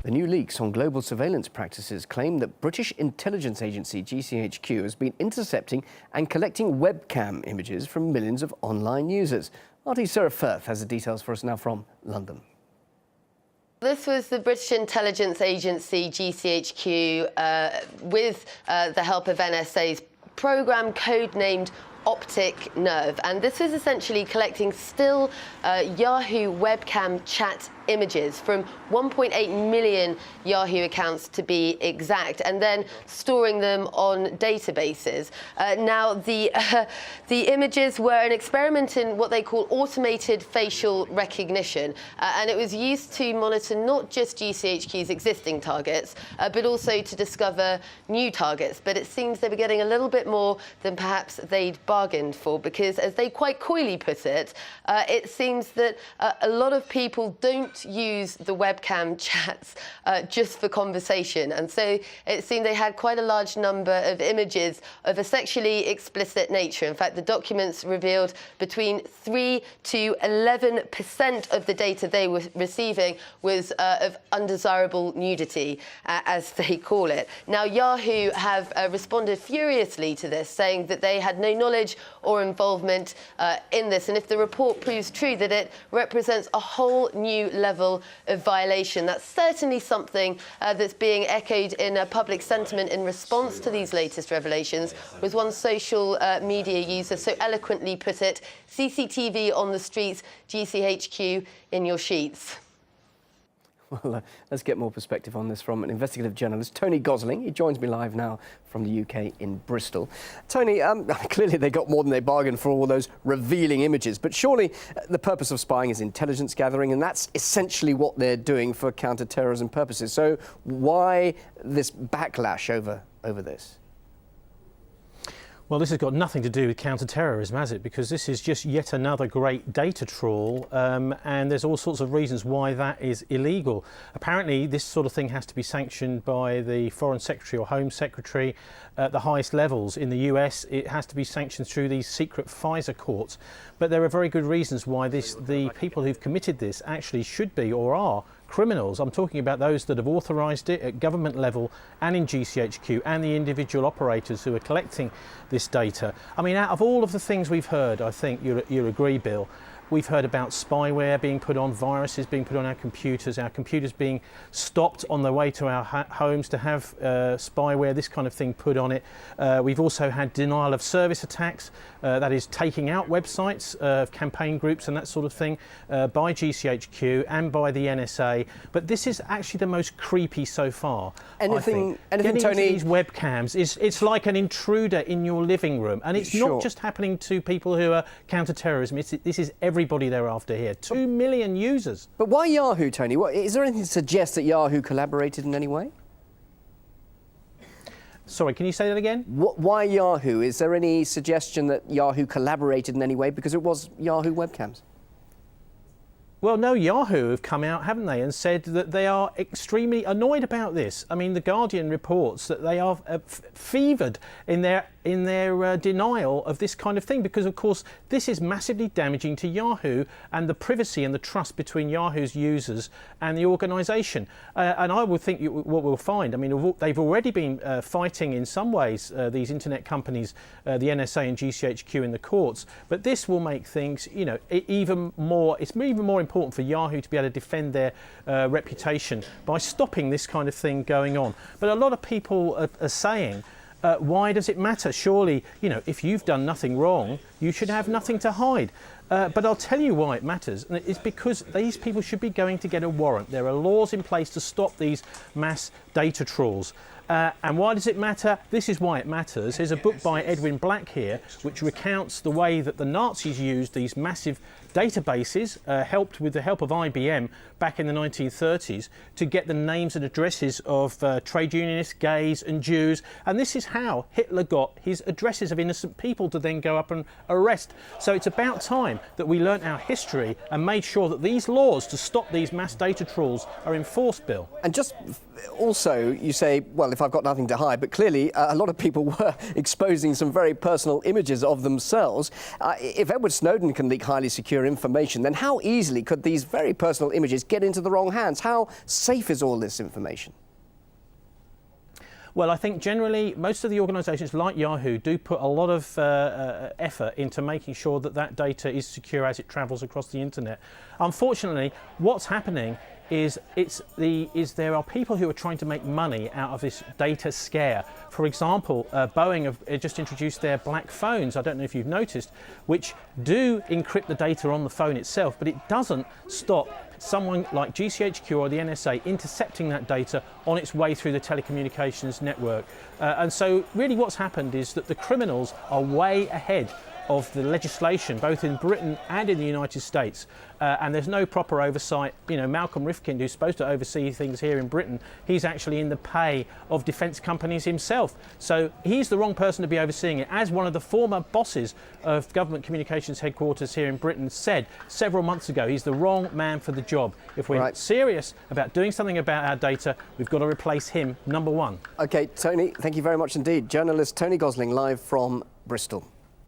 The new leaks on global surveillance practices claim that British intelligence agency GCHQ has been intercepting and collecting webcam images from millions of online users. RT's Sarah Firth has the details for us now from London. This was the British intelligence agency GCHQ with the help of NSA's programme codenamed Optic Nerve, and this was essentially collecting still Yahoo webcam chat images from 1.8 million Yahoo accounts to be exact, and then storing them on databases. Now, the images were an experiment in what they call automated facial recognition, and it was used to monitor not just GCHQ's existing targets, but also to discover new targets. But it seems they were getting a little bit more than perhaps they'd bargained for, because, as they quite coyly put it, it seems that a lot of people don't use the webcam chats just for conversation, and so it seemed they had quite a large number of images of a sexually explicit nature. In fact, the documents revealed between 3 to 11% of the data they were receiving was of undesirable nudity, as they call it. Now, Yahoo have responded furiously to this, saying that they had no knowledge or involvement in this, and if the report proves true, that it represents a whole new level of violation. That's certainly something that's being echoed in public sentiment in response to these latest revelations, was one social media user so eloquently put it: CCTV on the streets, GCHQ in your sheets. Well, let's get more perspective on this from an investigative journalist, Tony Gosling. He joins me live now from the UK in Bristol. Tony, clearly they got more than they bargained for all those revealing images, but surely the purpose of spying is intelligence gathering, and that's essentially what they're doing for counter-terrorism purposes. So why this backlash over this? Well, this has got nothing to do with counter-terrorism, has it? Because this is just yet another great data trawl, and there's all sorts of reasons why that is illegal. Apparently, this sort of thing has to be sanctioned by the Foreign Secretary or Home Secretary at the highest levels. In the US, it has to be sanctioned through these secret FISA courts. But there are very good reasons why the people who've committed this actually should be or are criminals. I'm talking about those that have authorised it at government level and in GCHQ, and the individual operators who are collecting this data. I mean, out of all of the things we've heard, I think you'll agree, Bill, we've heard about spyware being put on, viruses being put on our computers being stopped on the way to our homes to have spyware, this kind of thing put on it. We've also had denial of service attacks, that is taking out websites of campaign groups and that sort of thing by GCHQ and by the NSA. But this is actually the most creepy so far. Anything, Getting Tony? into these webcams it's like an intruder in your living room, and it's not just happening to people who are counter-terrorism. This is everybody they're after here. 2 million users. But why Yahoo, Tony? Is there anything to suggest that Yahoo collaborated in any way? Sorry, can you say that again? Why Yahoo? Is there any suggestion that Yahoo collaborated in any way? Because it was Yahoo webcams. Well, no, Yahoo have come out, haven't they, and said that they are extremely annoyed about this. I mean, The Guardian reports that they are fevered in their denial of this kind of thing, because, of course, this is massively damaging to Yahoo and the privacy and the trust between Yahoo's users and the organisation. And I would think what we'll find, I mean, they've already been fighting in some ways, these internet companies, the NSA and GCHQ in the courts, but this will make things, you know, even more important for Yahoo to be able to defend their reputation by stopping this kind of thing going on. But a lot of people are saying, why does it matter? Surely, you know, if you've done nothing wrong, you should have nothing to hide. But I'll tell you why it matters. And it's because these people should be going to get a warrant. There are laws in place to stop these mass data trawls. And why does it matter? This is why it matters. There's a book by Edwin Black here, which recounts the way that the Nazis used these massive databases, helped with the help of IBM back in the 1930s, to get the names and addresses of trade unionists, gays and Jews. And this is how Hitler got his addresses of innocent people to then go up arrest. So it's about time that we learnt our history and made sure that these laws to stop these mass data trawls are enforced, Bill. And just also, you say, well, if I've got nothing to hide, but clearly a lot of people were exposing some very personal images of themselves. If Edward Snowden can leak highly secure information, then how easily could these very personal images get into the wrong hands? How safe is all this information? Well, I think generally most of the organisations like Yahoo do put a lot of effort into making sure that that data is secure as it travels across the internet. Unfortunately, what's happening is there are people who are trying to make money out of this data scare. For example, Boeing have just introduced their black phones, I don't know if you've noticed, which do encrypt the data on the phone itself, but it doesn't stop someone like GCHQ or the NSA intercepting that data on its way through the telecommunications network. And so really what's happened is that the criminals are way ahead of the legislation, both in Britain and in the United States, and there's no proper oversight. You know, Malcolm Rifkind, who's supposed to oversee things here in Britain, he's actually in the pay of defence companies himself. So he's the wrong person to be overseeing it. As one of the former bosses of government communications headquarters here in Britain said several months ago, he's the wrong man for the job. If we're serious about doing something about our data, we've got to replace him, number one. OK, Tony, thank you very much indeed. Journalist Tony Gosling, live from Bristol.